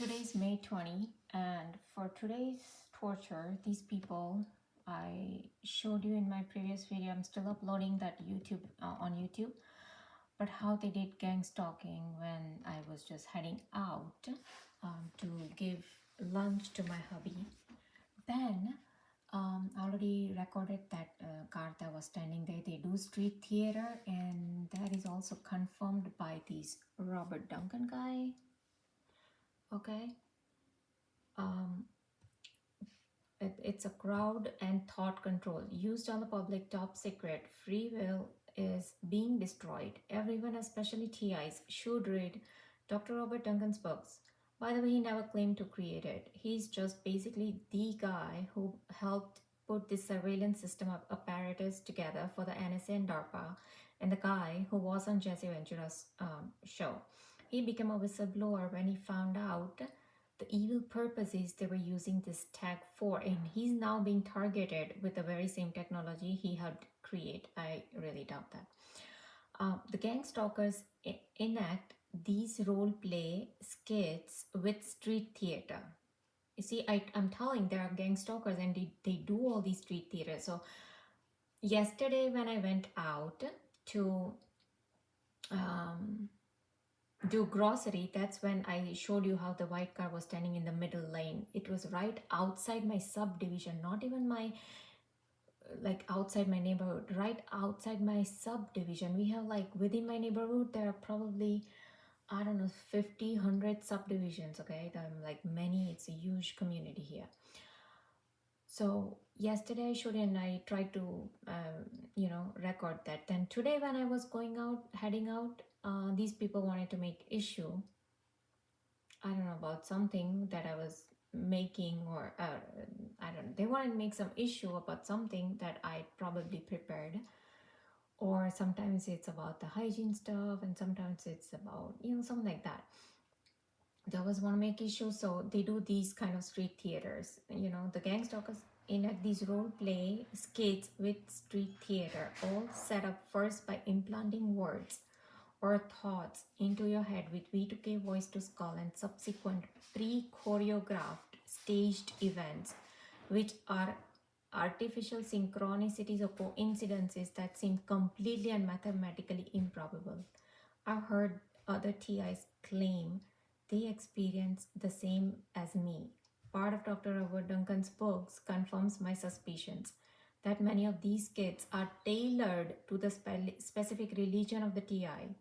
Today is May 20, and for today's torture, these people I showed you in my previous video, I'm still uploading that YouTube on YouTube, but how they did gang stalking when I was just heading out to give lunch to my hubby. Then I already recorded that car that was standing there. They do street theater, and that is also confirmed by this Robert Duncan guy. Okay. Um, it's a crowd and thought control used on the public, top secret. Free will is being destroyed. Everyone, especially TIs, should read Dr. Robert Duncan's books. By the way, he never claimed to create it. He's just basically the guy who helped put this surveillance system of apparatus together for the NSA and DARPA, and the guy who was on Jesse Ventura's show. He became a whistleblower when he found out the evil purposes they were using this tag for, and he's now being targeted with the very same technology he helped create. I really doubt that. The gang stalkers enact these role play skits with street theater. You see, I'm telling there are gang stalkers and they do all these street theater. So yesterday when I went out to do grocery, that's when I showed you how the white car was standing in the middle lane. It was right outside my subdivision, not even my like outside my neighborhood, right outside my subdivision. We have like within my neighborhood there are probably, I don't know, 50 100 subdivisions. Okay, like many, it's a huge community here. So yesterday I showed you and I tried to record that. Then today when I was going out, heading out, these people wanted to make issue, I don't know, about something that I was making, or I don't know, they wanted to make some issue about something that I probably prepared. Or sometimes it's about the hygiene stuff, and sometimes it's about, something like that. They always want to make issues, so they do these kind of street theaters. The gang stalkers enact these role play skits with street theater, all set up first by implanting words or thoughts into your head with V2K voice to skull, and subsequent pre-choreographed staged events, which are artificial synchronicities or coincidences that seem completely and mathematically improbable. I've heard other TIs claim they experience the same as me. Part of Dr. Robert Duncan's books confirms my suspicions that many of these skits are tailored to the specific religion of the TI.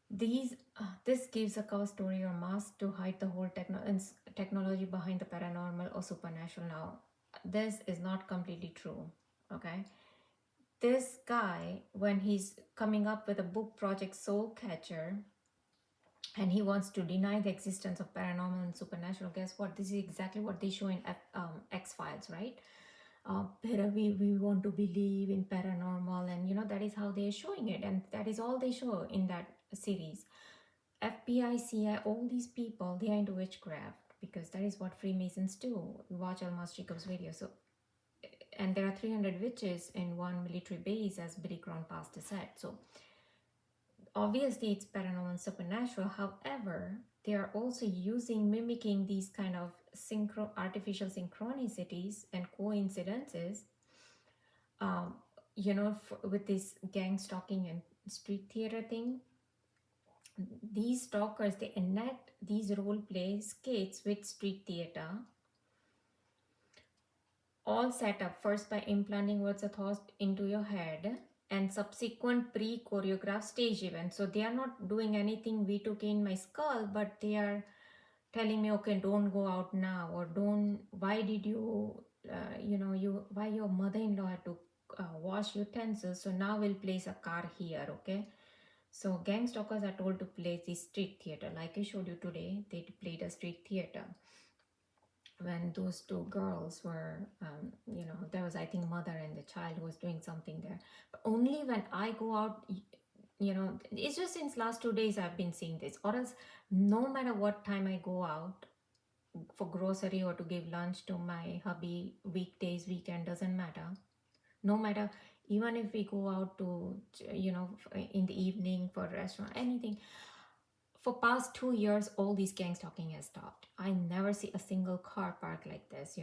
This gives a cover story or mask to hide the whole technology behind the paranormal or supernatural. Now, this is not completely true. Okay, this guy, when he's coming up with a book project Soul Catcher, and he wants to deny the existence of paranormal and supernatural, guess what? This is exactly what they show in X-Files, right? We want to believe in paranormal, and that is how they're showing it, and that is all they show in that series. FBI, CIA, all these people, they are into witchcraft, because that is what Freemasons do. Watch Almas Jacob's video. So, and there are 300 witches in one military base, as Billy Crown Pastor said. So obviously it's paranormal and supernatural. However, they are also mimicking these kind of artificial synchronicities and coincidences, with this gang stalking and street theater thing. These stalkers, they enact these role play skits with street theater, all set up first by implanting words or thoughts into your head, and subsequent pre-choreographed stage events. So they are not doing anything V2K in my skull, but they are telling me, okay, don't go out now, or why did you, why your mother-in-law had to wash utensils, so now we'll place a car here, okay? So gang stalkers are told to place the street theater. Like I showed you today, they played a street theater when those two girls were, there was, I think, mother and the child who was doing something there. But only when I go out, it's just since last 2 days I've been seeing this. Or else, no matter what time I go out for grocery or to give lunch to my hubby, weekdays, weekend, doesn't matter. No matter, even if we go out to, in the evening for a restaurant, anything, For past 2 years, all these gang stalking has stopped. I never see a single car parked like this,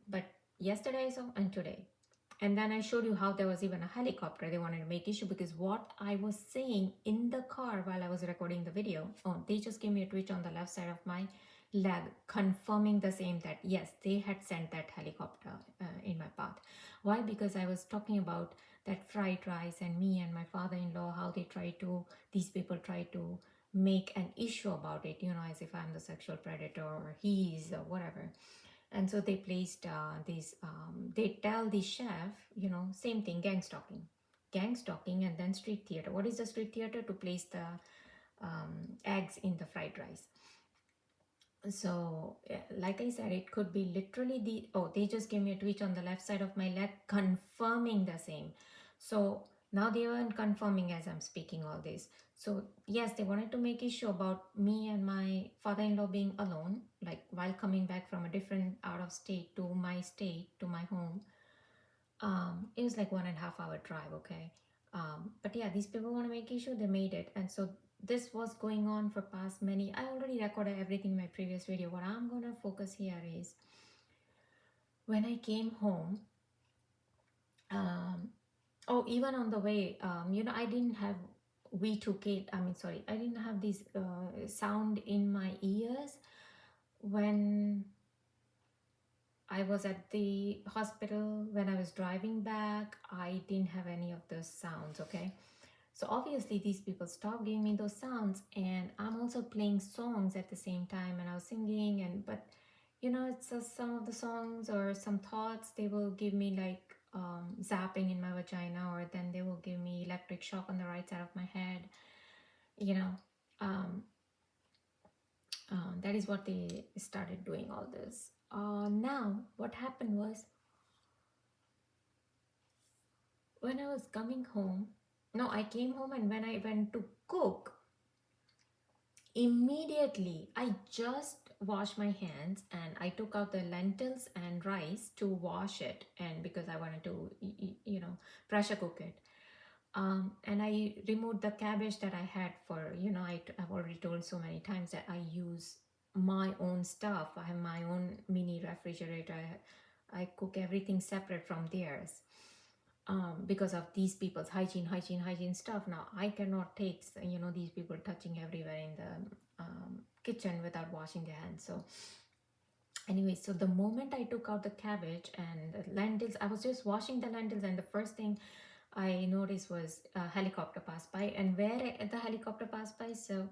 but yesterday I saw, and today. And then I showed you how there was even a helicopter. They wanted to make issue because what I was saying in the car while I was recording the video, oh, they just gave me a twitch on the left side of my leg, confirming the same, that yes, they had sent that helicopter in my path. Why? Because I was talking about that fried rice and me and my father-in-law, how these people try to make an issue about it, as if I'm the sexual predator or he's or whatever. And so they placed they tell the chef, same thing, gang stalking, and then street theater. What is the street theater? To place the eggs in the fried rice. So like I said, it could be literally they just gave me a tweet on the left side of my leg confirming the same. So now they weren't confirming as I'm speaking all this. So yes, they wanted to make issue about me and my father-in-law being alone, like while coming back from a different out of state to my state, to my home. It was like 1.5 hour drive, okay. But yeah, these people want to make issue, they made it. And so this was going on for past many. I already recorded everything in my previous video. What I'm gonna focus here is when I came home. Even on the way, I didn't have V2K. I didn't have this sound in my ears when I was at the hospital. When I was driving back, I didn't have any of those sounds, okay? So obviously these people stopped giving me those sounds, and I'm also playing songs at the same time, and I was singing, but it's some of the songs or some thoughts, they will give me like zapping in my vagina, or then they will give me electric shock on the right side of my head, um, that is what they started doing all this. Now what happened was, when I was coming home, no, I came home, and when I went to cook, immediately I just washed my hands and I took out the lentils and rice to wash it, and because I wanted to pressure cook it, and I removed the cabbage that I had for, I've already told so many times that I use my own stuff. I have my own mini refrigerator. I cook everything separate from theirs, because of these people's hygiene stuff. Now I cannot take these people touching everywhere in the kitchen without washing their hands. So anyway, so the moment I took out the cabbage and the lentils, I was just washing the lentils, and the first thing I noticed was a helicopter passed by. And where the helicopter passed by, so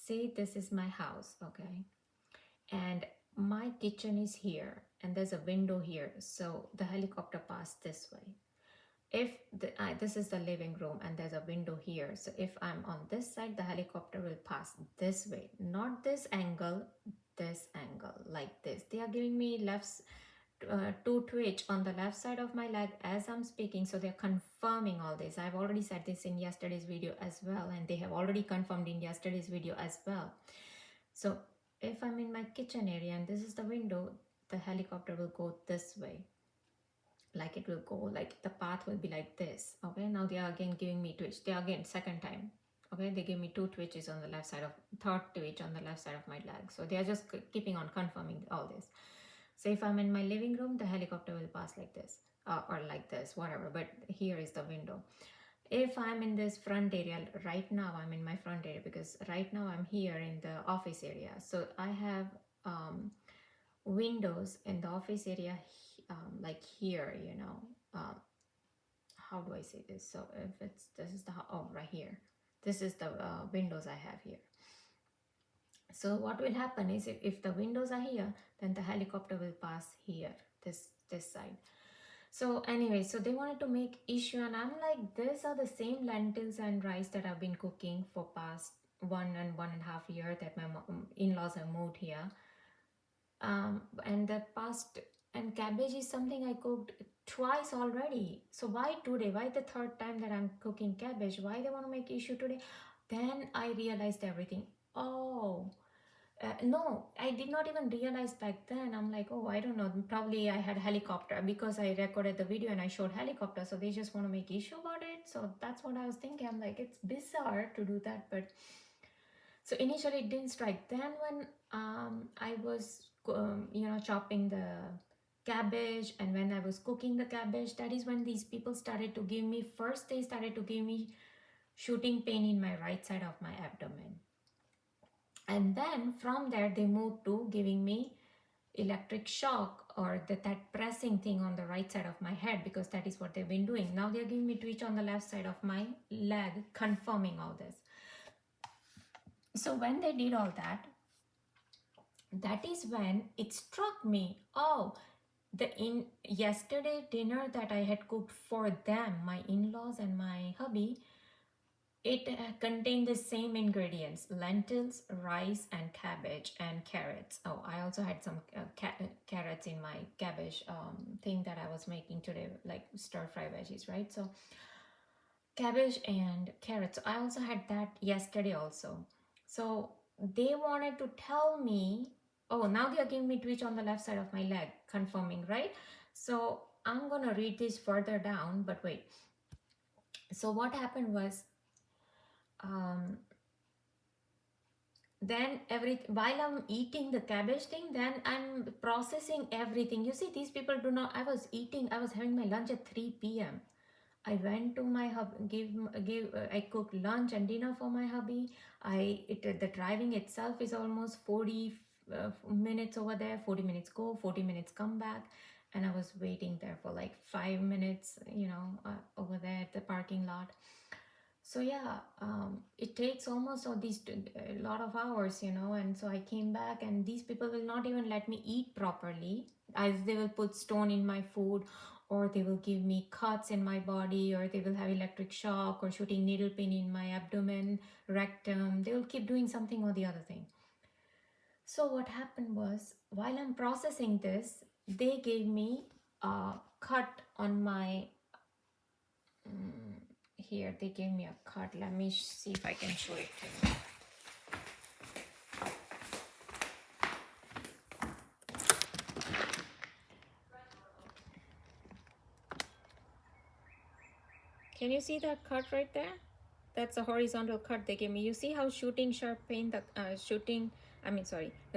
say this is my house, okay, and my kitchen is here, and there's a window here, so the helicopter passed this way. If this is the living room and there's a window here, so if I'm on this side, the helicopter will pass this way, not this angle, this angle, like this. They are giving me two twitch on the left side of my leg as I'm speaking, so they're confirming all this. I've already said this in yesterday's video as well, and they have already confirmed in yesterday's video as well. So if I'm in my kitchen area and this is the window, the helicopter will go this way, like it will go, like the path will be like this, okay. Now they are again giving me twitch. They are again second time, okay, they give me two twitches on the left side of, third twitch on the left side of my leg. So they are just keeping on confirming all this. So if I'm in my living room, the helicopter will pass like this, or like this, whatever, but here is the window. If I'm in this front area, right now I'm in my front area because right now I'm here in the office area. So I have windows in the office area, like here, how do I say this? So if this is the, right here, this is the windows I have here. So what will happen is, if the windows are here, then the helicopter will pass here, this side. So anyway, so they wanted to make issue, and I'm like, these are the same lentils and rice that I've been cooking for past 1.5 years that my in-laws have moved here. And and cabbage is something I cooked twice already. So why today? Why the third time that I'm cooking cabbage? Why they want to make issue today? Then I realized everything. Oh, no, I did not even realize back then. I'm like, oh, I don't know. Probably I had helicopter because I recorded the video and I showed helicopter. So they just want to make issue about it. So that's what I was thinking. I'm like, it's bizarre to do that, but So initially it didn't strike. Then when I was chopping the cabbage, and when I was cooking the cabbage, that is when these people started to give me, first they started to give me shooting pain in my right side of my abdomen, and then from there they moved to giving me electric shock, or that pressing thing on the right side of my head, because that is what they've been doing. Now they're giving me twitch on the left side of my leg, confirming all this. So when they did all that, that is when it struck me, oh, the in yesterday dinner that I had cooked for them, my in-laws and my hubby, it contained the same ingredients: lentils, rice, and cabbage and carrots. Oh, I also had some carrots in my cabbage thing that I was making today, like stir fry veggies, right? So cabbage and carrots. So I also had that yesterday also. So they wanted to tell me, oh, now they are giving me twitch on the left side of my leg, confirming, right? So I'm gonna read this further down, but wait. So what happened was, um, then while I'm eating the cabbage thing, then I'm processing everything. You see, these people do not. I was having my lunch at 3 p.m. I went to my I cooked lunch and dinner for my hubby. The driving itself is almost 40 minutes over there. 40 minutes go, 40 minutes come back, and I was waiting there for like 5 minutes, over there at the parking lot. So yeah, it takes almost all these a lot of hours, and so I came back, and these people will not even let me eat properly, as they will put stone in my food, or they will give me cuts in my body, or they will have electric shock or shooting needle pin in my abdomen, rectum. They will keep doing something or the other thing. So what happened was, while I'm processing this, they gave me a cut on my here. They gave me a cut. Let me see if I can show it to you. Can you see that cut right there? That's a horizontal cut they gave me. You see how shooting sharp pain, the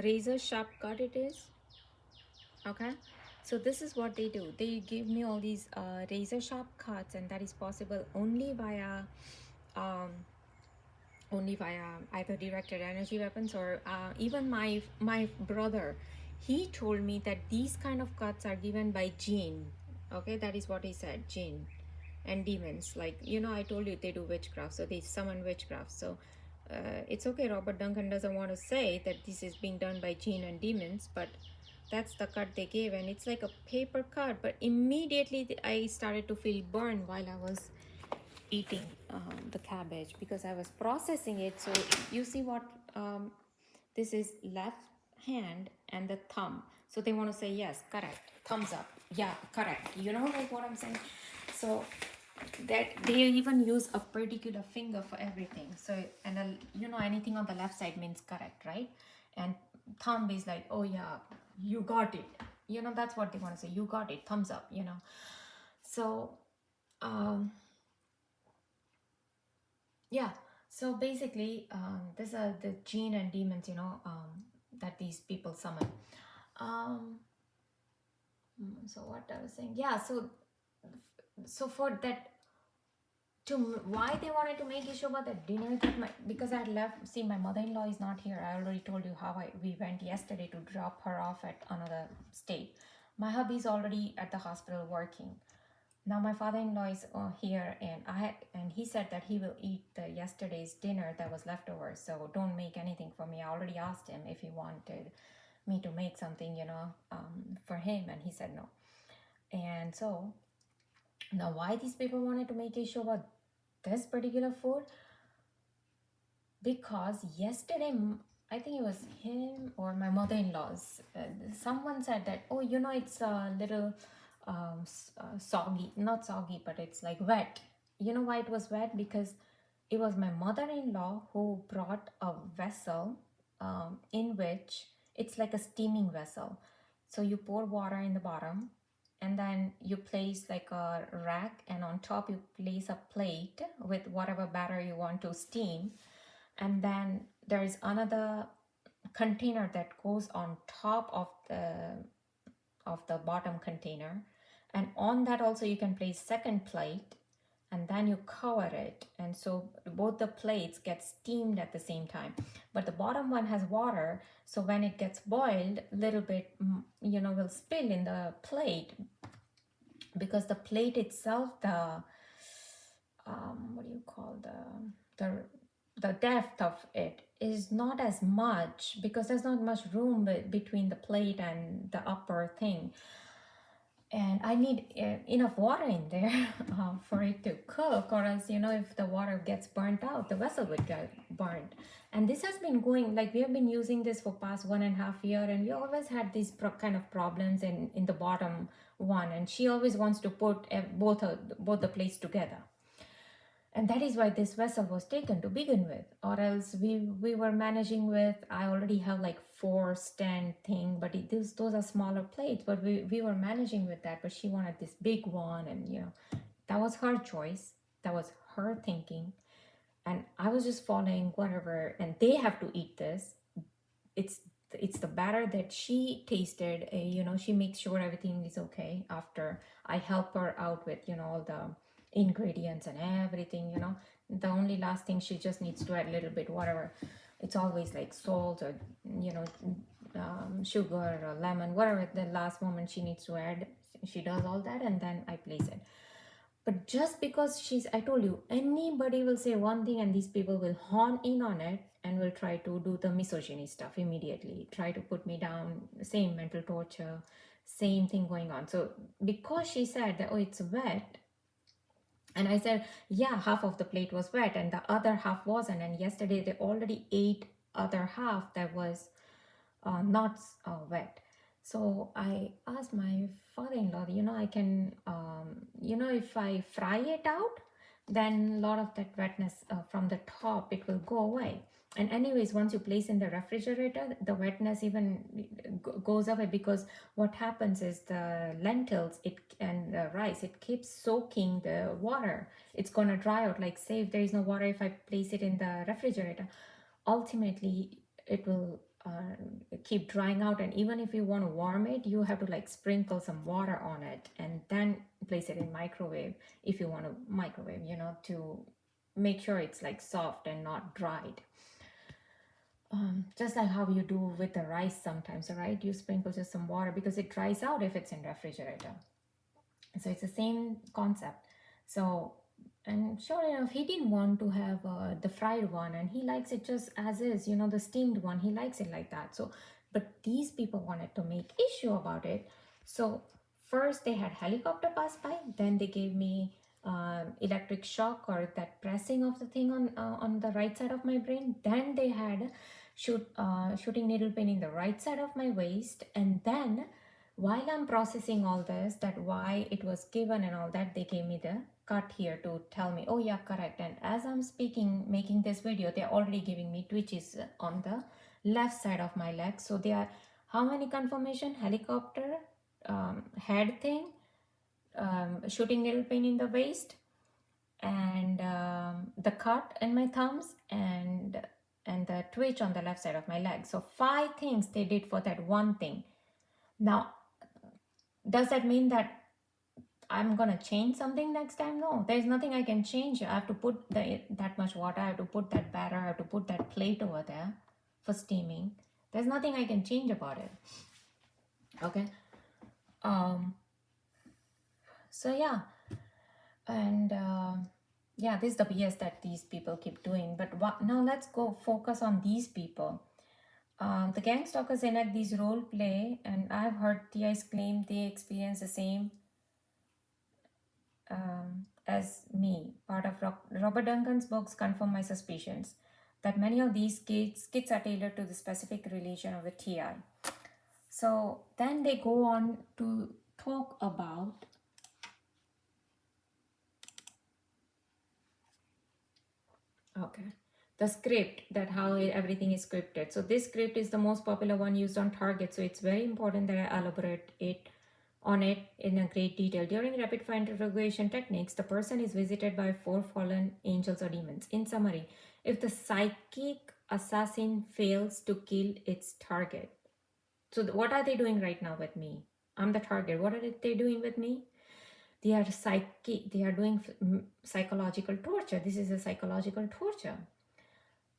razor sharp cut it is? Okay. So this is what they do. They give me all these razor sharp cuts, and that is possible um, only via either directed energy weapons, or even my brother, he told me that these kind of cuts are given by jinn. Okay, that is what he said, jinn and demons. Like, I told you they do witchcraft, so they summon witchcraft. So it's okay, Robert Duncan doesn't want to say that this is being done by jinn and demons, but that's the cut they gave, and it's like a paper cut. But immediately I started to feel burned while I was eating the cabbage, because I was processing it. So you see what, this is left hand and the thumb. So they want to say yes, correct, thumbs up, yeah, correct. Like what I'm saying. So that they even use a particular finger for everything. So, and anything on the left side means correct, right? And thumb is like, oh yeah, you got it. That's what they want to say. You got it, thumbs up. So yeah, so basically, these are the jinn and demons, that these people summon. um so what I was saying, yeah, so for that, why they wanted to make issue about the dinner, because I had left. See, my mother-in-law is not here. I already told you how we went yesterday to drop her off at another state. My hubby's already at the hospital working. Now my father-in-law is here, and he said that he will eat the yesterday's dinner that was left over. So don't make anything for me. I already asked him if he wanted me to make something, for him, and he said no. And so now, why these people wanted to make issue about this particular food? Because yesterday, I think it was him or my mother-in-law's, someone said that, oh, it's a little soggy, not soggy, but it's like wet. You know why it was wet? Because it was my mother-in-law who brought a vessel, in which it's like a steaming vessel. So you pour water in the bottom, and then you place like a rack, and on top you place a plate with whatever batter you want to steam. And then there is another container that goes on top of the bottom container, and on that also you can place second plate, and then you cover it, and so both the plates get steamed at the same time. But the bottom one has water, so when it gets boiled, little bit will spill in the plate, because the plate itself, the what do you call the the depth of it is not as much, because there's not much room between the plate and the upper thing, and I need enough water in there for it to cook, or else if the water gets burnt out, the vessel would get burnt. And this has been going, like, we have been using this for past 1.5 year, and we always had these kind of problems in the bottom one, and she always wants to put both the plates together. And that is why this vessel was taken to begin with, or else we were managing with, I already have like 4 stand thing, but those are smaller plates, but we were managing with that. But she wanted this big one, and that was her choice, that was her thinking, and I was just following whatever. And they have to eat this. It's the batter that she tasted. She makes sure everything is okay after I help her out with all the ingredients and everything. The only last thing, she just needs to add a little bit whatever. It's always like salt or sugar or lemon, whatever at the last moment she needs to add. She does all that, and then I place it. But just because I told you, anybody will say one thing and these people will hone in on it and will try to do the misogyny stuff immediately, try to put me down, same mental torture, same thing going on. So because she said that, oh, it's wet, and I said, yeah, half of the plate was wet and the other half wasn't. And yesterday they already ate other half that was not wet. So I asked my father-in-law, I can, if I fry it out, then a lot of that wetness from the top, it will go away. And anyways, once you place in the refrigerator, the wetness even goes away, because what happens is the lentils and the rice, it keeps soaking the water. It's going to dry out. Like, say if there is no water, if I place it in the refrigerator, ultimately it will keep drying out. And even if you want to warm it, you have to like sprinkle some water on it and then place it in microwave, if you want to microwave, to make sure it's like soft and not dried. Just like how you do with the rice sometimes, right? You sprinkle just some water because it dries out if it's in refrigerator. So it's the same concept. So, and sure enough, he didn't want to have the fried one, and he likes it just as is, the steamed one. He likes it like that. So, but these people wanted to make issue about it. So first they had helicopter pass by, then they gave me electric shock, or that pressing of the thing on the right side of my brain. Then they had shooting needle pain in the right side of my waist, and then while I'm processing all this, that why it was given and all that, they gave me the cut here to tell me, oh yeah, correct. And as I'm speaking, making this video, they're already giving me twitches on the left side of my leg. So they are, how many confirmation? Helicopter, head thing, shooting needle pain in the waist, and the cut in my thumbs, and the twitch on the left side of my leg. So 5 things they did for that one thing. Now, does that mean that I'm gonna change something next time? No, there's nothing I can change. I have to put that much water, I have to put that batter, I have to put that plate over there for steaming. There's nothing I can change about it. Okay. So yeah, and yeah, this is the BS that these people keep doing. But now let's go focus on these people. The gang stalkers enact these role play, and I've heard TIs claim they experience the same as me. Part of Robert Duncan's books confirm my suspicions that many of these skits are tailored to the specific religion of the TI. So then they go on to talk about the script, that how everything is scripted. So this script is the most popular one used on target. So it's very important that I elaborate on it in a great detail. During rapid fire interrogation techniques, the person is visited by 4 fallen angels or demons. In summary, if the psychic assassin fails to kill its target. So what are they doing right now with me? I'm the target. What are they doing with me? They are they are doing psychological torture. This is a psychological torture.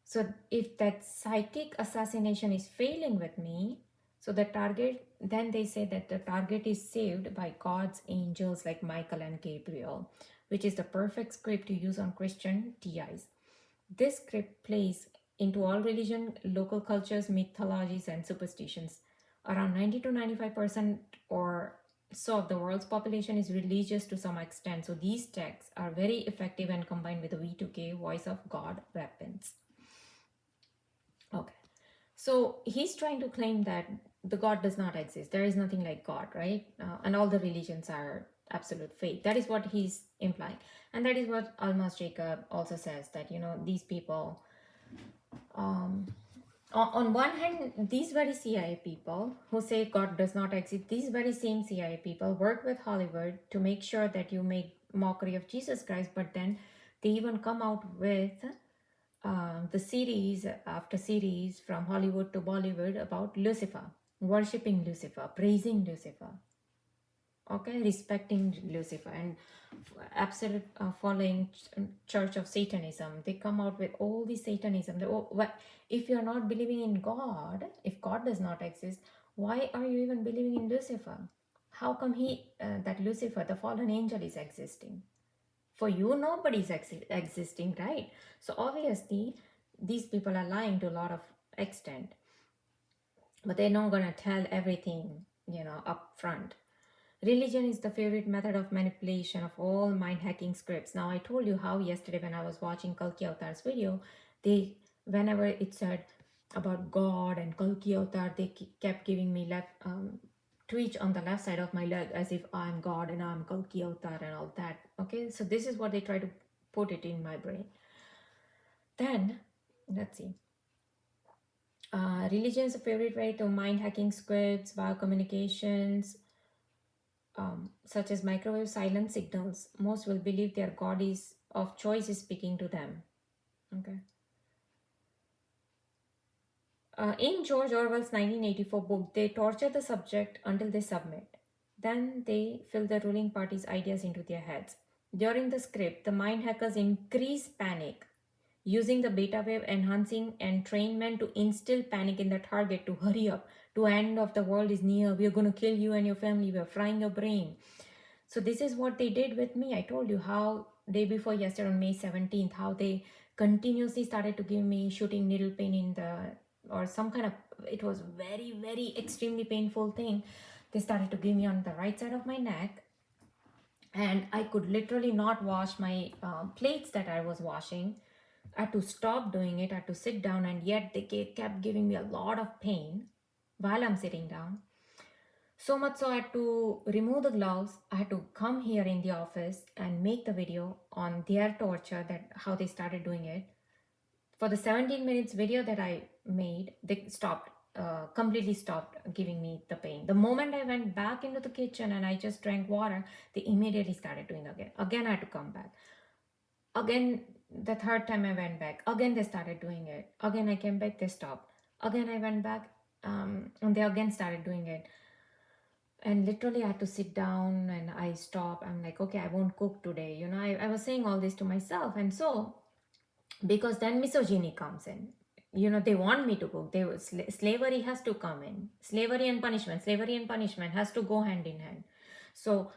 So if that psychic assassination is failing with me, so the target, then they say that the target is saved by God's angels like Michael and Gabriel, which is the perfect script to use on Christian TIs. This script plays into all religion, local cultures, mythologies, and superstitions. Around 90 to 95% or so of the world's population is religious to some extent. So these texts are very effective and combined with the V2K voice of God weapons. Okay. So he's trying to claim that the God does not exist. There is nothing like God, right? And all the religions are absolute fake. That is what he's implying. And that is what Almas Jacob also says, that, these people, on one hand, these very CIA people who say God does not exist, these very same CIA people work with Hollywood to make sure that you make mockery of Jesus Christ, but then they even come out with the series after series from Hollywood to Bollywood about Lucifer, worshipping Lucifer, praising Lucifer, okay, respecting Lucifer, and absolute following Church of Satanism. They come out with all the Satanism. If you're not believing in God, if God does not exist, why are you even believing in Lucifer? How come that Lucifer, the fallen angel, is existing? For you, nobody's existing, right? So obviously these people are lying to a lot of extent, but they're not going to tell everything, up front. Religion is the favorite method of manipulation of all mind hacking scripts. Now, I told you how yesterday when I was watching Kalki Avatar's video, whenever it said about God and Kalki Avatar, they kept giving me left twitch on the left side of my leg as if I'm God and I'm Kalki Avatar and all that. Okay, so this is what they try to put it in my brain. Then, let's see. Religion is a favorite way to mind hacking scripts, biocommunications, such as microwave silent signals. Most will believe their God is of choice is speaking to them. Okay. In George Orwell's 1984 book, they torture the subject until they submit. Then they fill the ruling party's ideas into their heads. During the script, the mind hackers increase panic, using the beta wave enhancing entrainment to instill panic in the target to hurry up, to end of the world is near, we are going to kill you and your family, we are frying your brain. So this is what they did with me. I told you how day before yesterday on May 17th, how they continuously started to give me shooting needle pain in the, or some kind of, it was very, very extremely painful thing. They started to give me on the right side of my neck, and I could literally not wash my plates that I was washing. I had to stop doing it. I had to sit down, and yet they kept giving me a lot of pain while I'm sitting down. So much so I had to remove the gloves. I had to come here in the office and make the video on their torture, that how they started doing it. For the 17 minutes video that I made, they completely stopped giving me the pain. The moment I went back into the kitchen and I just drank water, they immediately started doing again. Again, I had to come back. Again, the third time I went back, again they started doing it. Again I came back, they stopped. Again I went back, and they again started doing it. And literally I had to sit down and I stopped. I'm like, okay, I won't cook today. I was saying all this to myself. And so, because then misogyny comes in. They want me to cook. Slavery has to come in. Slavery and punishment has to go hand in hand. So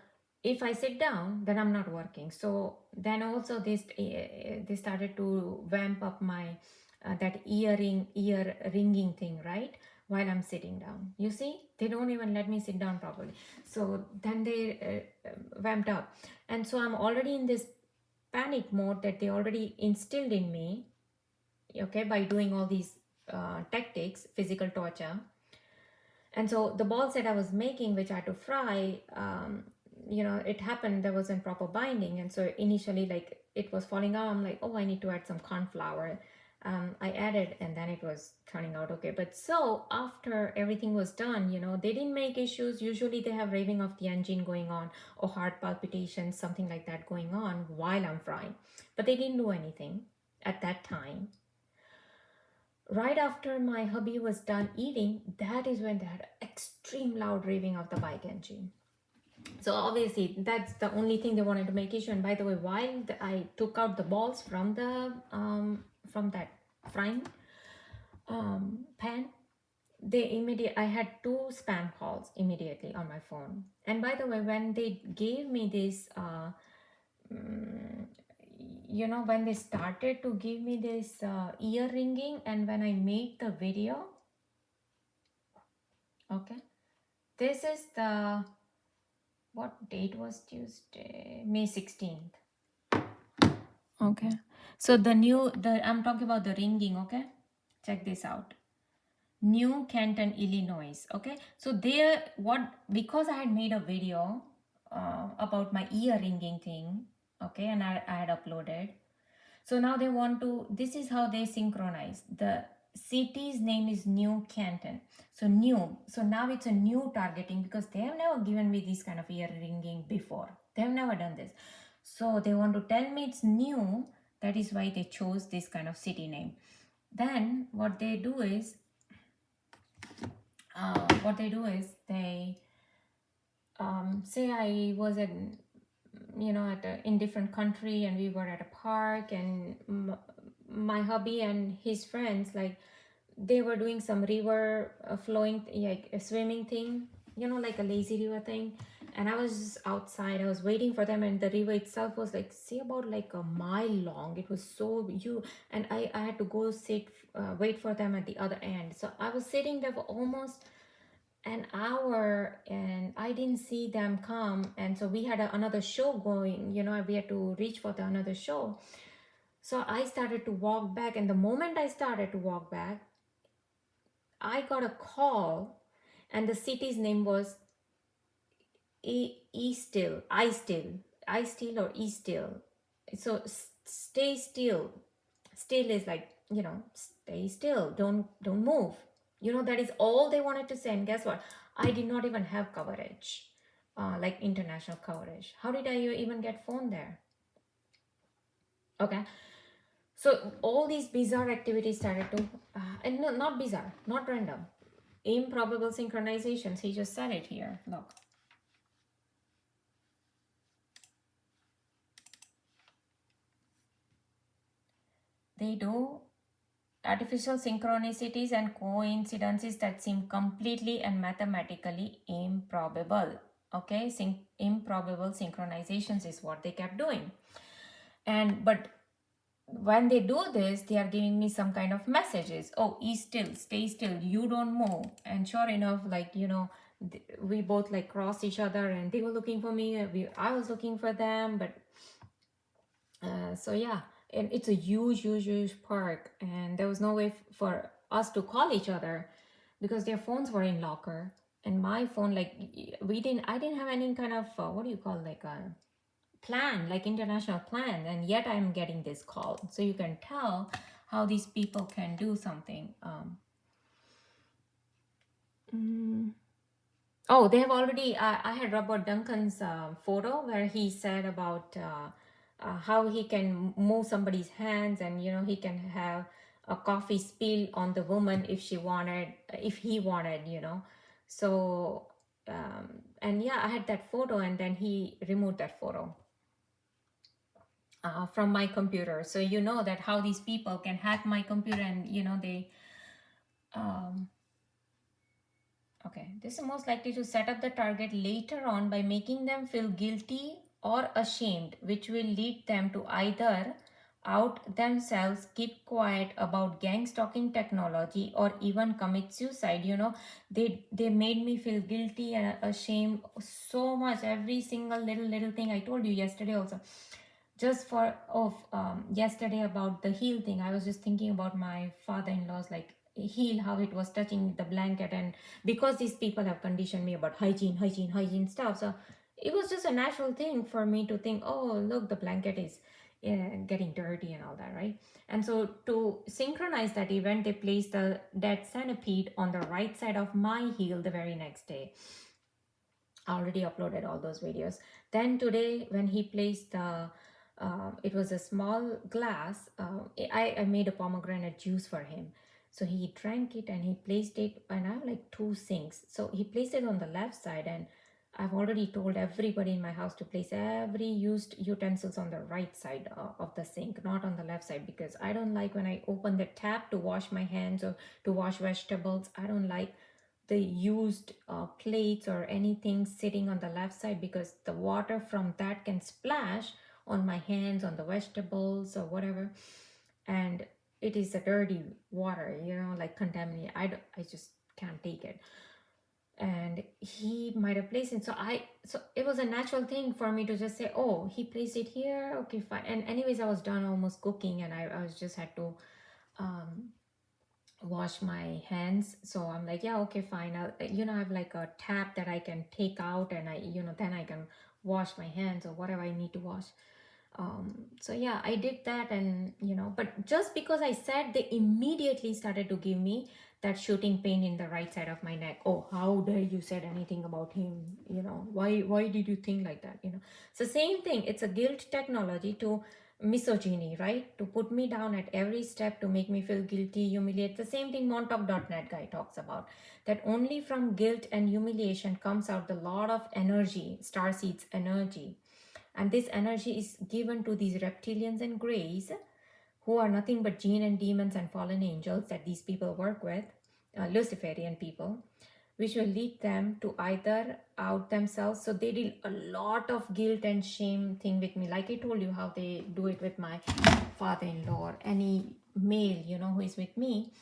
if I sit down, then I'm not working. So then also they started to vamp up my that ear ringing thing, right? While I'm sitting down. You see, they don't even let me sit down properly. So then they vamped up. And so I'm already in this panic mode that they already instilled in me, okay, by doing all these tactics, physical torture. And so the balls that I was making, which I had to fry, it happened, there wasn't proper binding. And so initially, like, it was falling out. I'm like, oh, I need to add some corn flour. I added, and then it was turning out okay. But so after everything was done, they didn't make issues. Usually they have raving of the engine going on, or heart palpitations, something like that going on while I'm frying. But they didn't do anything at that time. Right after my hubby was done eating, that is when they had extreme loud raving of the bike engine. So obviously that's the only thing they wanted to make issue. And by the way, while I took out the balls from that frying pan, I had two spam calls immediately on my phone. And by the way, when they gave me this mm, when they started to give me this ear ringing, and when I made the video, okay, this is the, what date was Tuesday? May 16th. Okay. So I'm talking about the ringing, okay? Check this out. New Canton, Illinois. Okay. So because I had made a video about my ear ringing thing, okay, and I had uploaded. So now they want to, this is how they synchronize. The city's name is New Canton. So now it's a new targeting, because they have never given me this kind of ear ringing before. They have never done this. So they want to tell me it's new. That is why they chose this kind of city name. Then what they do is they say I was in different country, and we were at a park, and my hubby and his friends, like, they were doing some river flowing, like a swimming thing, like a lazy river thing. And I was just outside, I was waiting for them, and the river itself was like, say, about like a mile long. It was so huge, and I had to go wait for them at the other end. So I was sitting there for almost an hour, and I didn't see them come. And so we had another show going, we had to reach for another show. So I started to walk back, and the moment I started to walk back, I got a call, and the city's name was Eastil, or Eastil. So stay still. Still is like, stay still. Don't move. That is all they wanted to say. And guess what? I did not even have coverage, like international coverage. How did I even get phone there? Okay. So all these bizarre activities started to, and no, not bizarre, not random, improbable synchronizations. He just said it here. Look. They do artificial synchronicities and coincidences that seem completely and mathematically improbable. Okay, improbable synchronizations is what they kept doing. But when they do this, they are giving me some kind of messages. Oh, stay still, you don't move. And sure enough, like, we both like crossed each other, and they were looking for me. I was looking for them, but so yeah, and it's a huge park, and there was no way for us to call each other, because their phones were in locker, and my phone, like, I didn't have any kind of what do you call, like a plan, like international plan, and yet I'm getting this call. So you can tell how these people can do something. Oh, they have already. I had Robert Duncan's photo where he said about how he can move somebody's hands, and he can have a coffee spill on the woman if he wanted. So and yeah, I had that photo, and then he removed that photo from my computer. So that how these people can hack my computer, and they. Okay, this is most likely to set up the target later on by making them feel guilty or ashamed, which will lead them to either out themselves, keep quiet about gang stalking technology, or even commit suicide. They made me feel guilty and ashamed so much. Every single little thing I told you yesterday also. Just for yesterday about the heel thing, I was just thinking about my father-in-law's like heel, how it was touching the blanket, and because these people have conditioned me about hygiene stuff, so it was just a natural thing for me to think, oh look, the blanket is getting dirty and all that, right? And so to synchronize that event, they placed the dead centipede on the right side of my heel the very next day. I already uploaded all those videos. Then today, when he placed the it was a small glass. I made a pomegranate juice for him. So he drank it and he placed it, and I have like two sinks. So he placed it on the left side, and I've already told everybody in my house to place every used utensils on the right side of the sink, not on the left side, because I don't like when I open the tap to wash my hands or to wash vegetables. I don't like the used plates or anything sitting on the left side, because the water from that can splash on my hands, on the vegetables or whatever, and it is a dirty water, like contaminated. I just can't take it. And he might have placed it, so it was a natural thing for me to just say, oh, he placed it here, okay, fine. And anyways, I was done almost cooking, and I was just had to um wash my hands. So I'm like, yeah, okay, fine. I have like a tap that I can take out, and then I can wash my hands or whatever I need to wash. So yeah, I did that, and but just because I said, they immediately started to give me that shooting pain in the right side of my neck. Oh, how dare you said anything about him? Why did you think like that? So same thing. It's a guilt technology to misogyny, right? To put me down at every step, to make me feel guilty, humiliate. The same thing Montauk.net guy talks about, that only from guilt and humiliation comes out the lot of energy, starseeds energy. And this energy is given to these reptilians and greys, who are nothing but jinn and demons and fallen angels that these people work with, Luciferian people, which will lead them to either out themselves. So they did a lot of guilt and shame thing with me. Like I told you how they do it with my father-in-law or any male, who is with me,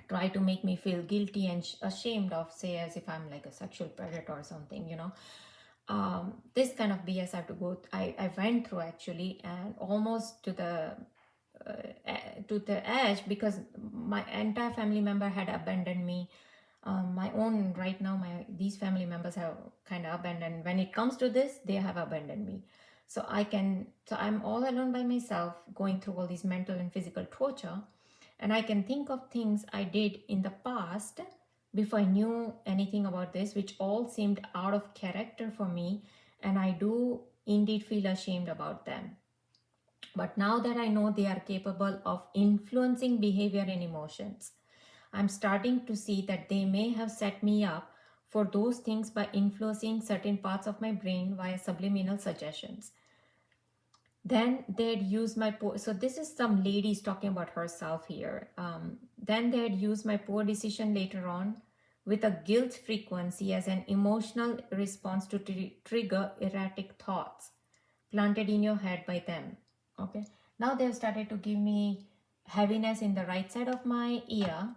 try to make me feel guilty and ashamed of, say, as if I'm like a sexual predator or something, this kind of BS I have to go. I went through actually, and almost to the edge, because my entire family member had abandoned me. My own right now, these family members have kind of abandoned. When it comes to this, they have abandoned me. So I'm all alone by myself, going through all these mental and physical torture, and I can think of things I did in the past before I knew anything about this, which all seemed out of character for me, and I do indeed feel ashamed about them. But now that I know they are capable of influencing behavior and emotions, I'm starting to see that they may have set me up for those things by influencing certain parts of my brain via subliminal suggestions. Then they'd use my poor, so this is some ladies talking about herself here. Then they'd use my poor decision later on with a guilt frequency as an emotional response to trigger erratic thoughts planted in your head by them. Okay, now they've started to give me heaviness in the right side of my ear,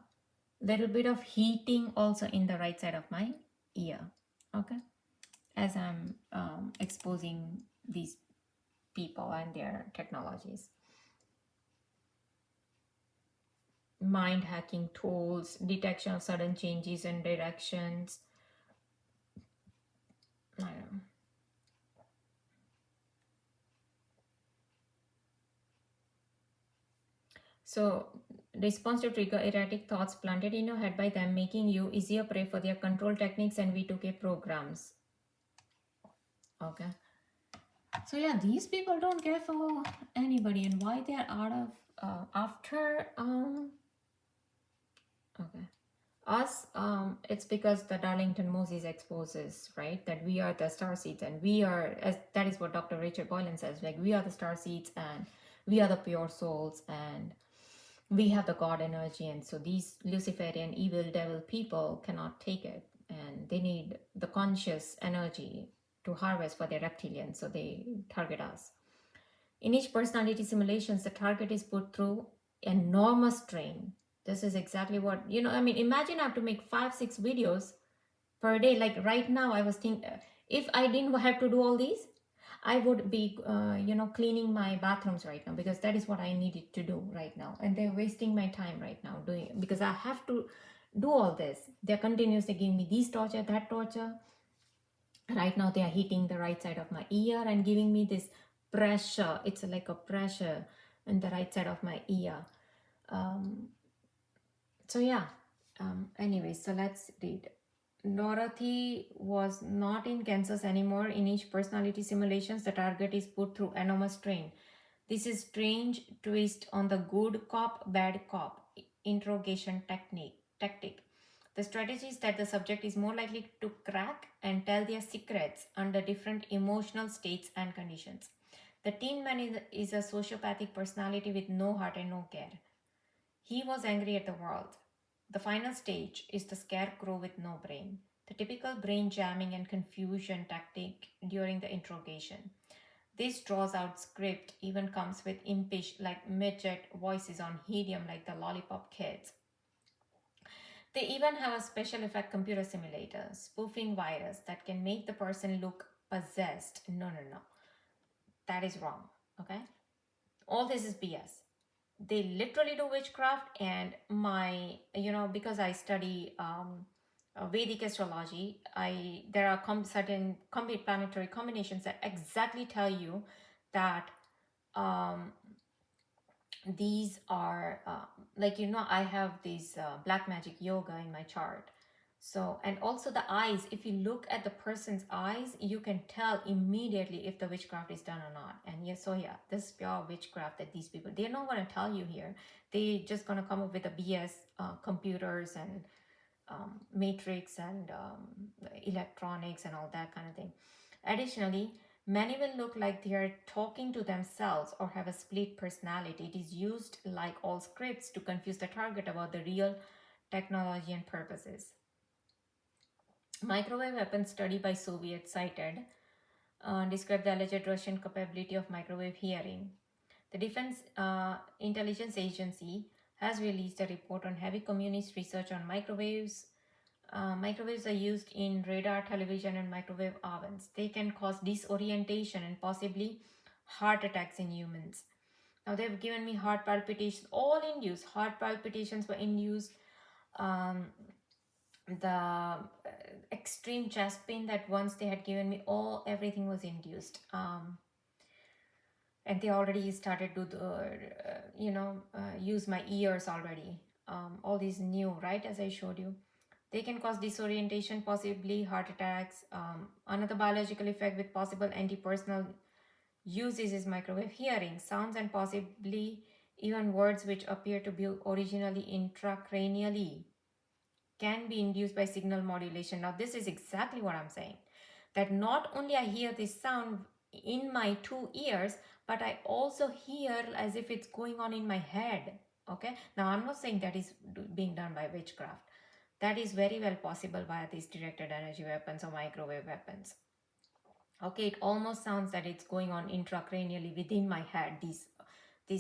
little bit of heating also in the right side of my ear. Okay, as I'm exposing these people and their technologies. Mind hacking tools, detection of sudden changes in directions. I don't know. So, response to trigger erratic thoughts planted in your head by them, making you easier prey for their control techniques and V2K programs. Okay. So yeah, these people don't care for anybody, and why they are out of after okay, us, it's because the Darlington Moses exposes, right, that we are the star seeds, and we are, as that is what Dr. Richard Boylan says, like, we are the star seeds and we are the pure souls and we have the God energy. And so these Luciferian evil devil people cannot take it, and they need the conscious energy to harvest for their reptilians, so they target us. In each personality simulations, the target is put through enormous strain. This is exactly what, imagine I have to make 5-6 videos per day. Like right now, I was thinking, if I didn't have to do all these, I would be, cleaning my bathrooms right now, because that is what I needed to do right now. And they're wasting my time right now doing it, because I have to do all this. They're continuously giving me these torture, that torture. Right now, they are hitting the right side of my ear and giving me this pressure. It's like a pressure in the right side of my ear. So yeah, anyway, so let's read. Dorothy was not in Kansas anymore. In each personality simulations, the target is put through enormous strain. This is strange twist on the good cop, bad cop. interrogation tactic. The strategy is that the subject is more likely to crack and tell their secrets under different emotional states and conditions. The Tin Man is a sociopathic personality with no heart and no care. He was angry at the world. The final stage is the scarecrow with no brain, the typical brain jamming and confusion tactic during the interrogation. This draws out script, even comes with impish like midget voices on helium like the Lollipop Kids. They even have a special effect computer simulator, spoofing virus that can make the person look possessed. No, no, no. That is wrong. Okay? All this is BS. They literally do witchcraft, and because I study Vedic astrology, I there are certain planetary combinations that exactly tell you that um, these are I have this black magic yoga in my chart. So, and also the eyes, if you look at the person's eyes, you can tell immediately if the witchcraft is done or not. And yes, so yeah, this is pure witchcraft that these people, they're not going to tell you here. They just going to come up with the BS computers and matrix and electronics and all that kind of thing. Additionally, many will look like they are talking to themselves or have a split personality. It is used, like all scripts, to confuse the target about the real technology and purposes. Microwave weapons study by Soviets cited describe the alleged Russian capability of microwave hearing. The Defense Intelligence Agency has released a report on heavy communist research on microwaves. Microwaves are used in radar, television, and microwave ovens. They can cause disorientation and possibly heart attacks in humans. Now, they've given me heart palpitations, all induced. Heart palpitations were induced. The extreme chest pain that once they had given me, everything was induced. And they already started to use my ears already. All these new, right, as I showed you. They can cause disorientation, possibly heart attacks. Another biological effect with possible anti-personal uses is microwave hearing. Sounds and possibly even words which appear to be originally intracranially can be induced by signal modulation. Now, this is exactly what I'm saying. That not only I hear this sound in my two ears, but I also hear as if it's going on in my head. Okay. Now, I'm not saying that is being done by witchcraft. That is very well possible via these directed energy weapons or microwave weapons. Okay, it almost sounds that it's going on intracranially within my head. This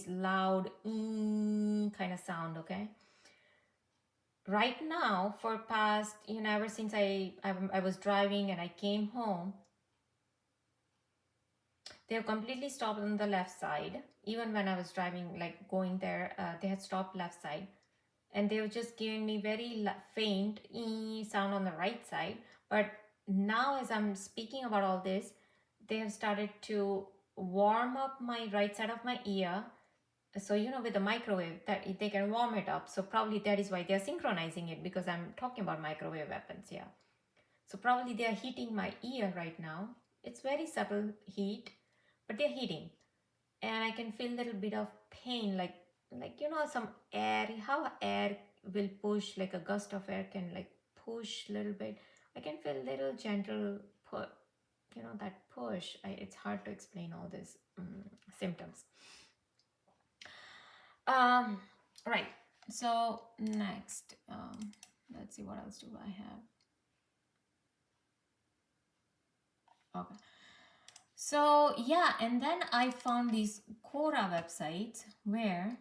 loud kind of sound. Okay. Right now, for past, ever since I was driving and I came home, they have completely stopped on the left side. Even when I was driving, like going there, they had stopped left side, and they were just giving me very faint sound on the right side. But now, as I'm speaking about all this, they have started to warm up my right side of my ear. So with the microwave, that they can warm it up. So probably that is why they're synchronizing it, because I'm talking about microwave weapons. Yeah, so probably they are heating my ear right now. It's very subtle heat, but they're heating, and I can feel a little bit of pain, like some air, how air will push, like a gust of air can like push a little bit. I can feel a little gentle put, that push. It's hard to explain all these symptoms. Right. So next, let's see, what else do I have? Okay. So yeah, and then I found these Quora websites where,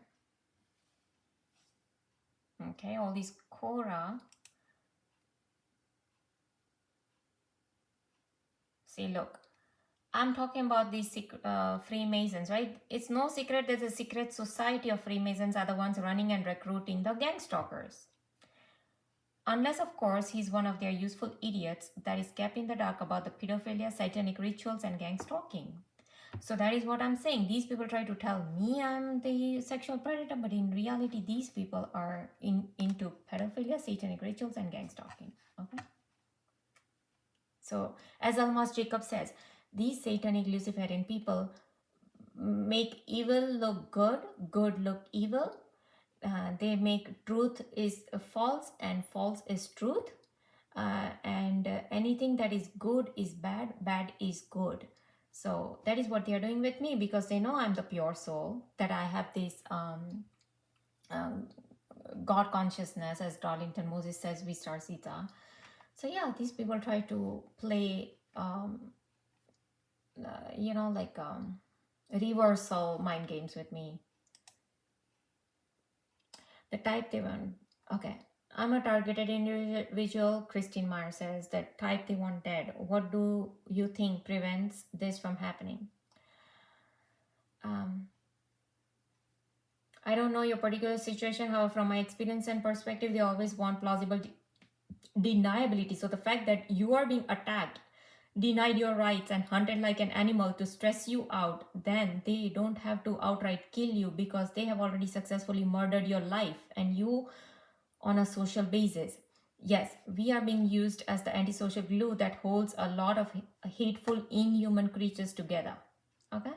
okay, all these Quora. See, look, I'm talking about these Freemasons, right? It's no secret that the secret society of Freemasons are the ones running and recruiting the gang stalkers. Unless, of course, he's one of their useful idiots that is kept in the dark about the pedophilia, satanic rituals, and gang stalking. So that is what I'm saying. These people try to tell me I'm the sexual predator, but in reality, these people are into pedophilia, satanic rituals, and gang stalking. Okay. So, as Almas Jacob says, these satanic Luciferian people make evil look good, good look evil. they make truth is false and false is truth. And anything that is good is bad, bad is good. So that is what they are doing with me, because they know I'm the pure soul, that I have this um, God consciousness, as Darlington Moses says, we star Sita. So yeah, these people try to play, like reversal mind games with me. The type they want. Okay. I'm a targeted individual. Christine Meyer says that type they want dead. What do you think prevents this from happening? Um, I don't know your particular situation. However, from my experience and perspective, they always want plausible deniability. So the fact that you are being attacked, denied your rights, and hunted like an animal to stress you out, then they don't have to outright kill you, because they have already successfully murdered your life and you on a social basis. Yes, we are being used as the antisocial glue that holds a lot of hateful, inhuman creatures together. Okay?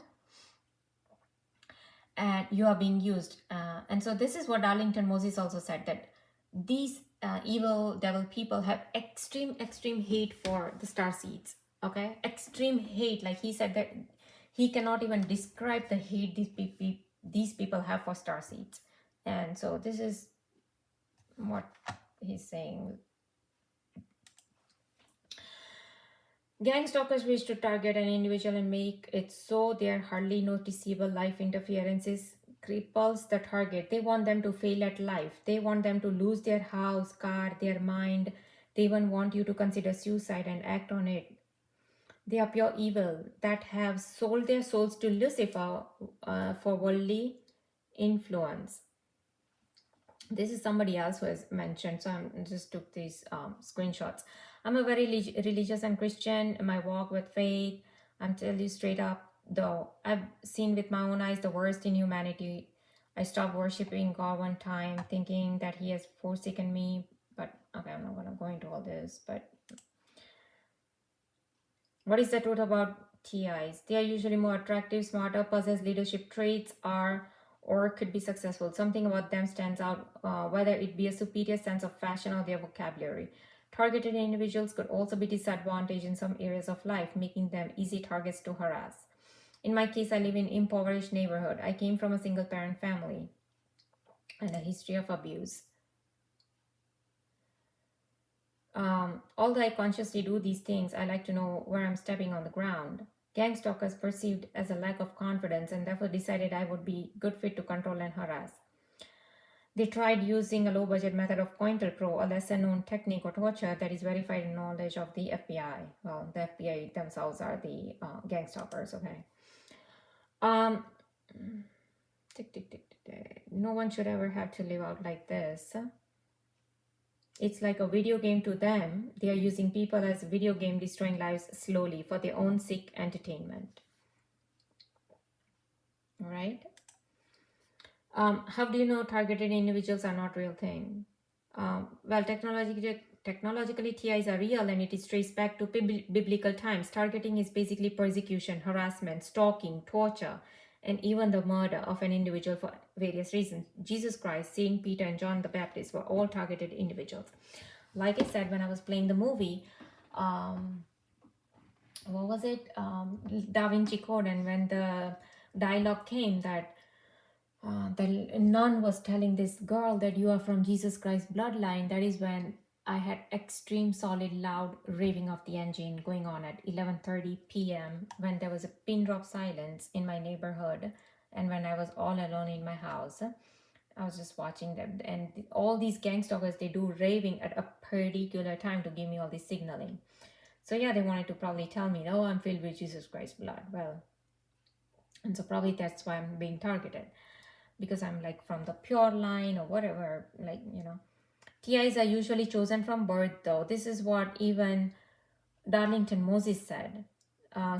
And you are being used. And so, this is what Darlington Moses also said, that these evil devil people have extreme, extreme hate for the star seeds. Okay? Extreme hate. Like he said that he cannot even describe the hate these people have for star seeds. And so, this is what he's saying. Gang stalkers wish to target an individual and make it so their hardly noticeable life interferences cripples the target. They want them to fail at life. They want them to lose their house, car, their mind. They even want you to consider suicide and act on it. They are pure evil that have sold their souls to Lucifer for worldly influence. This is somebody else who has mentioned, so I just took these screenshots. I'm a very religious and Christian in my walk with faith. I'm telling you straight up, though I've seen with my own eyes the worst in humanity. I stopped worshiping God one time, thinking that He has forsaken me. But okay, I'm not gonna go into all this. But what is the truth about TIs? They are usually more attractive, smarter, possess leadership traits, are or could be successful. Something about them stands out, whether it be a superior sense of fashion or their vocabulary. Targeted individuals could also be disadvantaged in some areas of life, making them easy targets to harass. In my case, I live in an impoverished neighborhood. I came from a single parent family and a history of abuse. Although I consciously do these things, I like to know where I'm stepping on the ground. Gang stalkers perceived as a lack of confidence and therefore decided I would be good fit to control and harass. They tried using a low-budget method of COINTELPRO, a lesser-known technique or torture that is verified in knowledge of the FBI. Well, the FBI themselves are the gang stalkers, okay? No one should ever have to live out like this. It's like a video game to them. They are using people as a video game, destroying lives slowly for their own sick entertainment. All right. How do you know targeted individuals are not real thing? Well, technologically, TIs are real, and it is traced back to biblical times. Targeting is basically persecution, harassment, stalking, torture, and even the murder of an individual for various reasons. Jesus Christ, Saint Peter, and John the Baptist were all targeted individuals. Like I said, when I was playing the movie, what was it? Da Vinci Code, and when the dialogue came that the nun was telling this girl that you are from Jesus Christ bloodline, that is when I had extreme solid loud raving of the engine going on at 11:30 p.m. when there was a pin drop silence in my neighborhood and when I was all alone in my house. I was just watching them, and all these gang stalkers, they do raving at a particular time to give me all this signaling. So yeah, they wanted to probably tell me, oh, I'm filled with Jesus Christ blood. Well, and so probably that's why I'm being targeted, because I'm like from the pure line or whatever, like, TIs are usually chosen from birth, though. This is what even Darlington Moses said.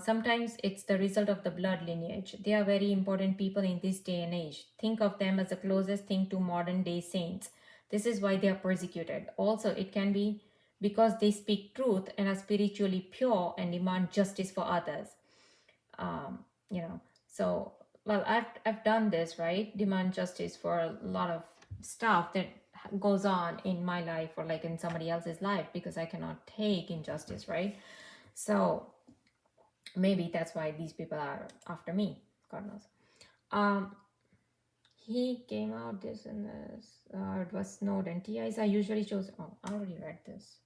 Sometimes it's the result of the blood lineage. They are very important people in this day and age. Think of them as the closest thing to modern day saints. This is why they are persecuted. Also, it can be because they speak truth and are spiritually pure and demand justice for others. So, well, I've done this, right? Demand justice for a lot of stuff that goes on in my life or like in somebody else's life, because I cannot take injustice, right? So maybe that's why these people are after me, God knows. um he came out this and this. It was Snowden. TIs I usually chose. Oh, I already read this.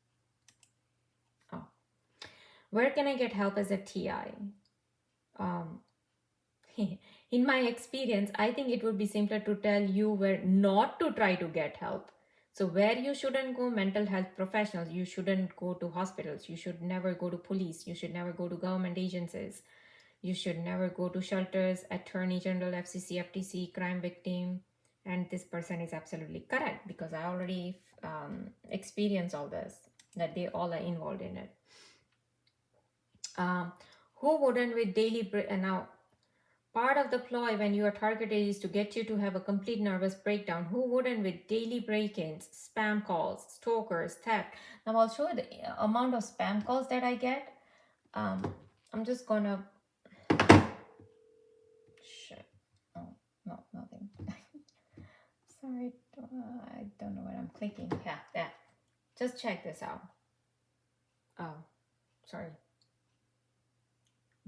Oh, where can I get help as a TI? um in my experience, I think it would be simpler to tell you where not to try to get help. So, where you shouldn't go, mental health professionals, you shouldn't go to hospitals, you should never go to police, you should never go to government agencies, you should never go to shelters, attorney general, FCC, FTC, crime victim. And this person is absolutely correct, because I already experienced all this, that they all are involved in it. Um, who wouldn't with daily now, part of the ploy when you are targeted is to get you to have a complete nervous breakdown. Who wouldn't with daily break-ins, spam calls, stalkers, theft? Now I'll show you the amount of spam calls that I get. I'm just gonna shit. Oh no, nothing. Sorry, I don't know what I'm clicking. Yeah, that. Just check this out. Oh, sorry.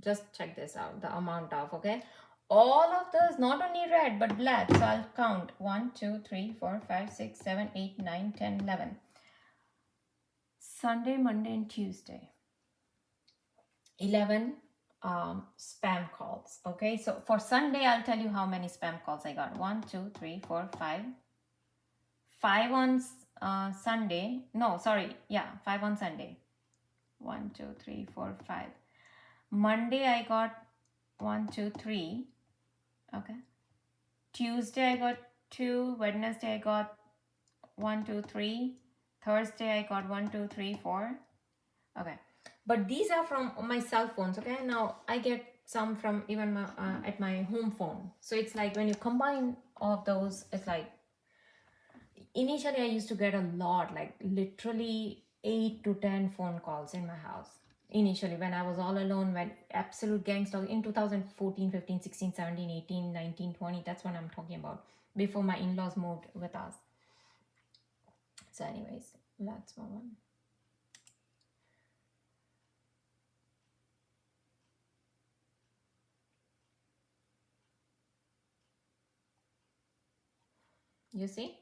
Just check this out. The amount of, okay. All of those, not only red but black. So I'll count 1, 2, 3, 4, 5, 6, 7, 8, 9, 10, 11. Sunday, Monday, and Tuesday. 11 spam calls. Okay, so for Sunday, I'll tell you how many spam calls I got. 1, 2, 3, 4, 5. 5 on Sunday. No, sorry. Yeah, 5 on Sunday. 1, 2, 3, 4, 5. Monday, I got 1, 2, 3. Okay. Tuesday, I got 2. Wednesday, I got 1, 2, 3. Thursday, I got 1, 2, 3, 4. Okay. But these are from my cell phones. Okay. Now I get some from even my, at my home phone. So it's like when you combine all of those, it's like initially I used to get a lot, like literally 8 to 10 phone calls in my house. Initially, when I was all alone, when absolute gangster in 2014, 15, 16, 17, 18, 19, 20, that's what I'm talking about. Before my in-laws moved with us. So anyways, that's my one. You see?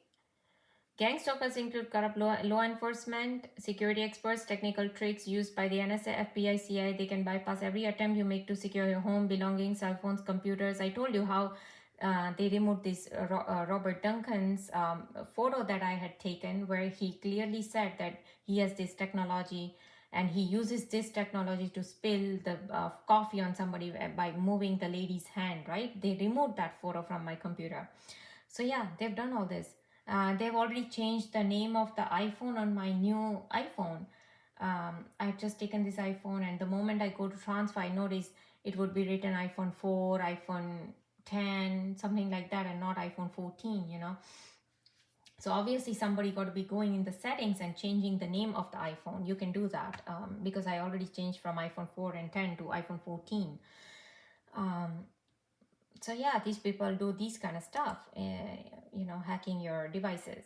Gang stalkers include corrupt law enforcement, security experts, technical tricks used by the NSA, FBI, CIA. They can bypass every attempt you make to secure your home, belongings, cell phones, computers. I told you how they removed this Robert Duncan's photo that I had taken, where he clearly said that he has this technology and he uses this technology to spill the coffee on somebody by moving the lady's hand, right? They removed that photo from my computer. So yeah, they've done all this. They've already changed the name of the iPhone on my new iPhone. I've just taken this iPhone, and the moment I go to transfer, I notice it would be written iPhone 4, iPhone 10, something like that, and not iPhone 14, you know. So obviously somebody got to be going in the settings and changing the name of the iPhone. You can do that because I already changed from iPhone 4 and 10 to iPhone 14. So yeah, these people do these kind of stuff, hacking your devices.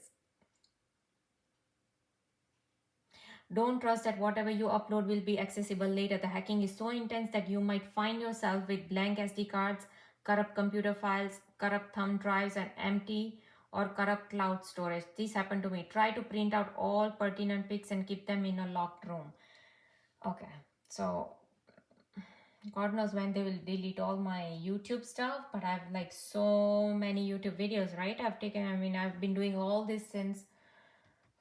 Don't trust that whatever you upload will be accessible later. The hacking is so intense that you might find yourself with blank SD cards, corrupt computer files, corrupt thumb drives, and empty or corrupt cloud storage. This happened to me. Try to print out all pertinent pics and keep them in a locked room. Okay, so God knows when they will delete all my YouTube stuff, but I have like so many YouTube videos, right? I've been doing all this since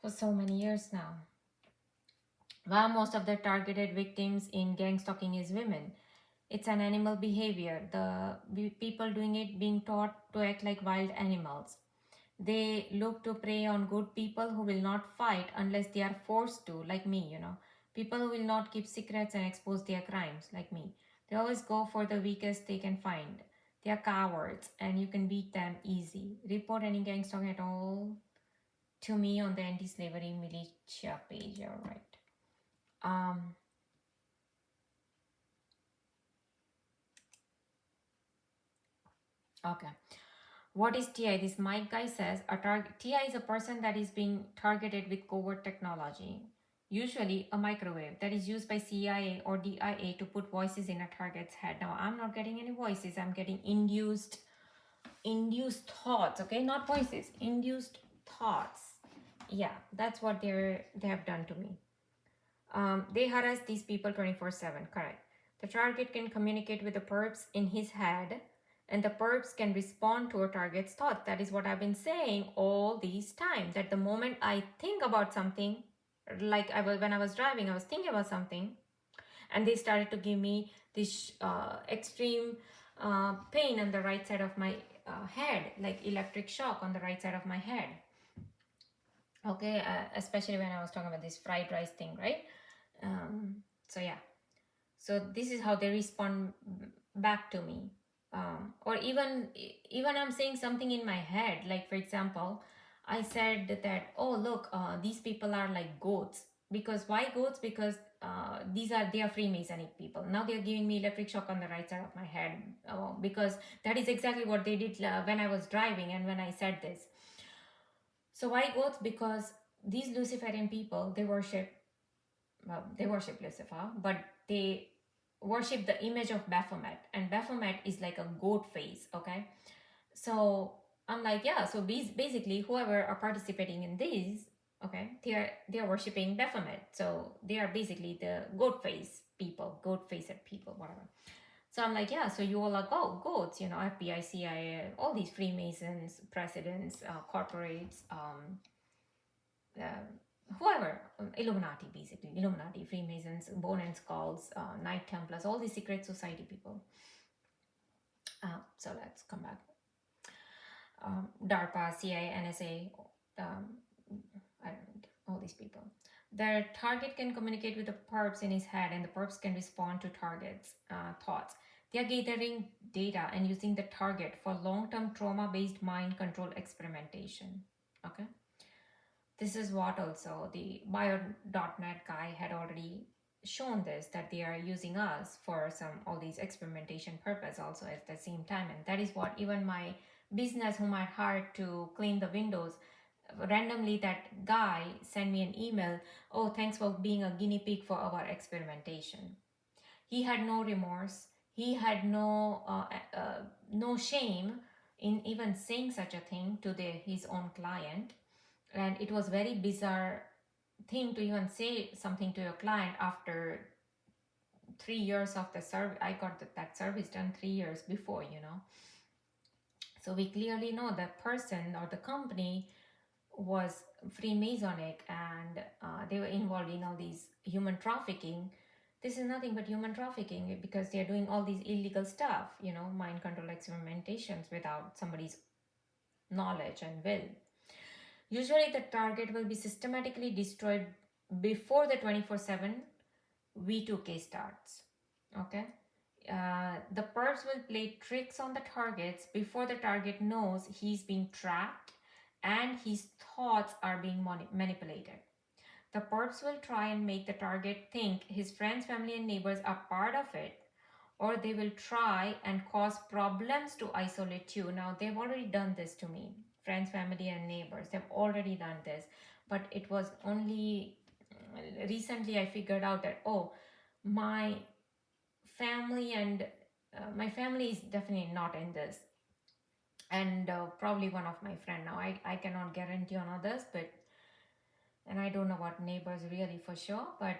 for so many years now. Why most of the targeted victims in gang stalking is women. It's an animal behavior. The people doing it being taught to act like wild animals. They look to prey on good people who will not fight unless they are forced to, like me, People who will not keep secrets and expose their crimes, like me. They always go for the weakest they can find. They are cowards and you can beat them easy. Report any gang stalking at all to me on the anti-slavery militia page, alright. Okay. What is TI? This Mike guy says TI is a person that is being targeted with covert technology, usually a microwave that is used by CIA or DIA to put voices in a target's head. Now I'm not getting any voices. I'm getting induced thoughts. Okay, not voices. Induced thoughts. Yeah, that's what they have done to me. They harass these people 24/7. Correct. The target can communicate with the perps in his head, and the perps can respond to a target's thoughts. That is what I've been saying all these time. That the moment I think about something, like when I was driving, I was thinking about something, and they started to give me this extreme pain on the right side of my head, like electric shock on the right side of my head. Okay, especially when I was talking about this fried rice thing, right? So yeah, so this is how they respond back to me. Or even I'm saying something in my head, like for example, I said that, oh look, these people are like goats. Because why goats? Because they are Freemasonic people. Now they're giving me electric shock on the right side of my head, because that is exactly what they did when I was driving and when I said this. So why goats? Because these Luciferian people, they worship Lucifer, but they worship the image of Baphomet, and Baphomet is like a goat face. Okay, so I'm like, yeah. So basically, whoever are participating in these, okay, they are worshiping Baphomet. So they are basically the goat face people, goat faced people, whatever. So I'm like, yeah. So you all are goats, FBI, CIA, all these Freemasons, presidents, corporates, whoever, Illuminati, basically, Illuminati, Freemasons, Bone and Skulls, Knight Templars, all these secret society people. So let's come back. DARPA, CIA, NSA, I don't all these people. Their target can communicate with the perps in his head, and the perps can respond to targets' thoughts. They are gathering data and using the target for long-term trauma-based mind control experimentation. Okay. This is what also the bio.net guy had already shown this, that they are using us for all these experimentation purpose also at the same time. And that is what even my business whom I hired to clean the windows, randomly that guy sent me an email, oh, thanks for being a guinea pig for our experimentation. He had no remorse. He had no shame in even saying such a thing to his own client. And it was very bizarre thing to even say something to your client after 3 years of the service. I got that service done 3 years before. So we clearly know that person or the company was Freemasonic, and they were involved in all these human trafficking. This is nothing but human trafficking, because they are doing all these illegal stuff, mind control experimentations without somebody's knowledge and will. Usually the target will be systematically destroyed before the 24/7 V2K starts. Okay. The perps will play tricks on the targets before the target knows he's being tracked and his thoughts are being manipulated. The perps will try and make the target think his friends, family, and neighbors are part of it, or they will try and cause problems to isolate you. Now, they've already done this to me. Friends, family, and neighbors, they've already done this. But it was only recently I figured out that, oh, my family and my family is definitely not in this. And probably one of my friend. Now, I cannot guarantee on others, but and I don't know what neighbors really for sure, but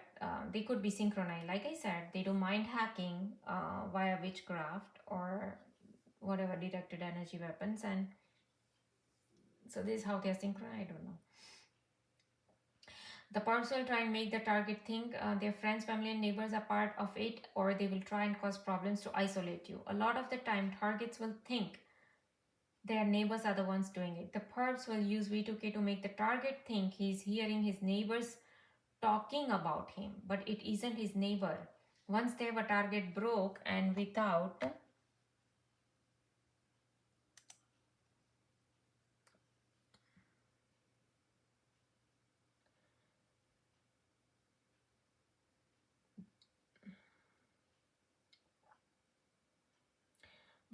they could be synchronized. Like I said, they do mind hacking via witchcraft or whatever directed energy weapons, and so this is how they are synchronized. I don't know. The perps will try and make the target think their friends, family, and neighbors are part of it, or they will try and cause problems to isolate you. A lot of the time, targets will think their neighbors are the ones doing it. The perps will use V2K to make the target think he's hearing his neighbors talking about him, but it isn't his neighbor. Once they have a target broke and without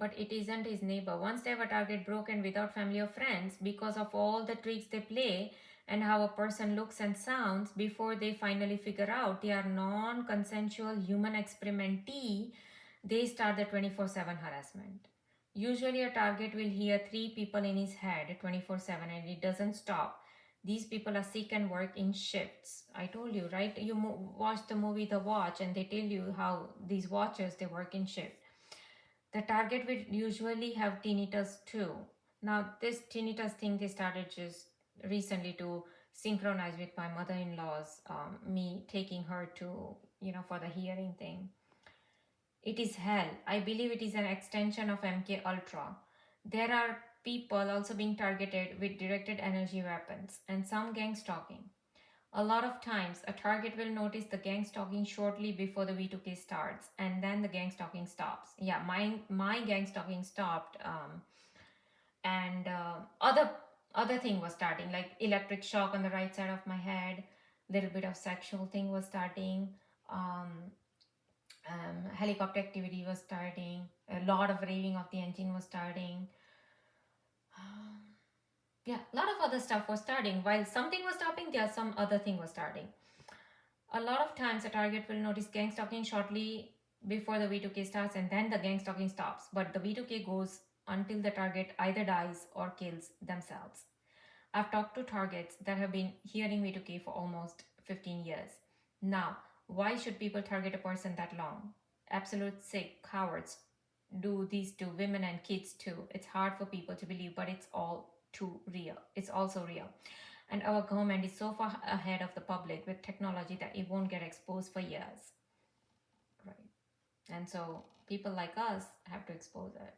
but it isn't his neighbor. Once they have a target broken without family or friends, because of all the tricks they play and how a person looks and sounds, before they finally figure out they are non consensual human experimentee, they start the 24/7 harassment. Usually, a target will hear three people in his head 24/7 and it doesn't stop. These people are sick and work in shifts. I told you, right? You watch the movie The Watch and they tell you how these watchers they work in shift. The target will usually have tinnitus too. Now, this tinnitus thing they started just recently to synchronize with my mother-in-law's me taking her to for the hearing thing. It is hell. I believe it is an extension of MK Ultra. There are people also being targeted with directed energy weapons and some gang stalking. A lot of times, a target will notice the gang stalking shortly before the V2K starts, and then the gang stalking stops. Yeah, my gang stalking stopped, and other thing was starting, like electric shock on the right side of my head. Little bit of sexual thing was starting. Um, Helicopter activity was starting. A lot of raving of the engine was starting. Yeah, a lot of other stuff was starting. While something was stopping, there some other thing was starting. A lot of times, a target will notice gang stalking shortly before the V2K starts, and then the gang stalking stops. But the V2K goes until the target either dies or kills themselves. I've talked to targets that have been hearing V2K for almost 15 years. Now, why should people target a person that long? Absolute sick cowards do these to women and kids too. It's hard for people to believe, but it's all too real. It's also real. And our government is so far ahead of the public with technology that it won't get exposed for years. Right. And so people like us have to expose it.